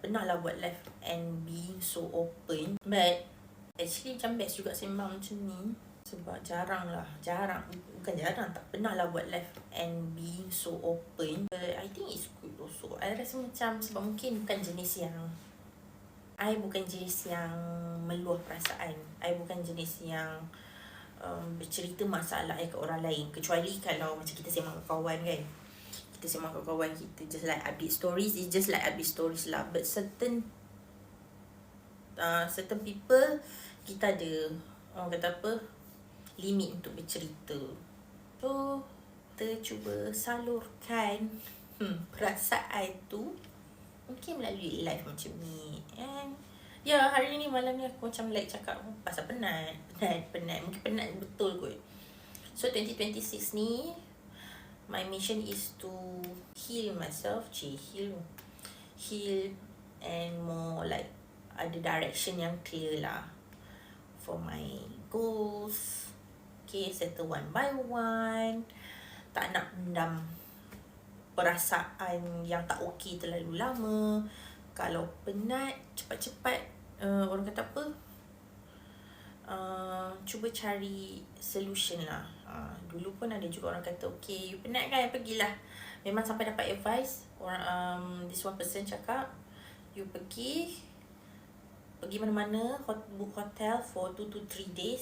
pernah lah buat live and being so open. But actually macam best juga sembang macam ni. Sebab jarang, bukan jarang, tak pernah lah buat live and being so open. But I think it's good also. I rasa macam sebab mungkin bukan jenis yang meluah perasaan. I bukan jenis yang bercerita masalah ke orang lain. Kecuali kalau macam kita sembang dengan kawan kan. Kita sembang dengan kawan kita just like update stories. It's just like update stories lah. But certain people, kita ada orang kata apa, limit untuk bercerita. So kita cuba salurkan perasaan tu mungkin melalui live macam ni. And hari ni malam ni aku macam like cakap pasal penat. Mungkin penat betul kot. So 2026 ni my mission is to heal myself. Heal and more like ada direction yang clear lah for my goals. Okay, settle one by one. Tak nak pendam perasaan yang tak okey terlalu lama. Kalau penat, cepat-cepat orang kata apa, cuba cari solution lah. Dulu pun ada juga orang kata, okay, you penat kan, pergilah. Memang sampai dapat advice this one person cakap, you pergi mana-mana, book hotel for 2 to 3 days.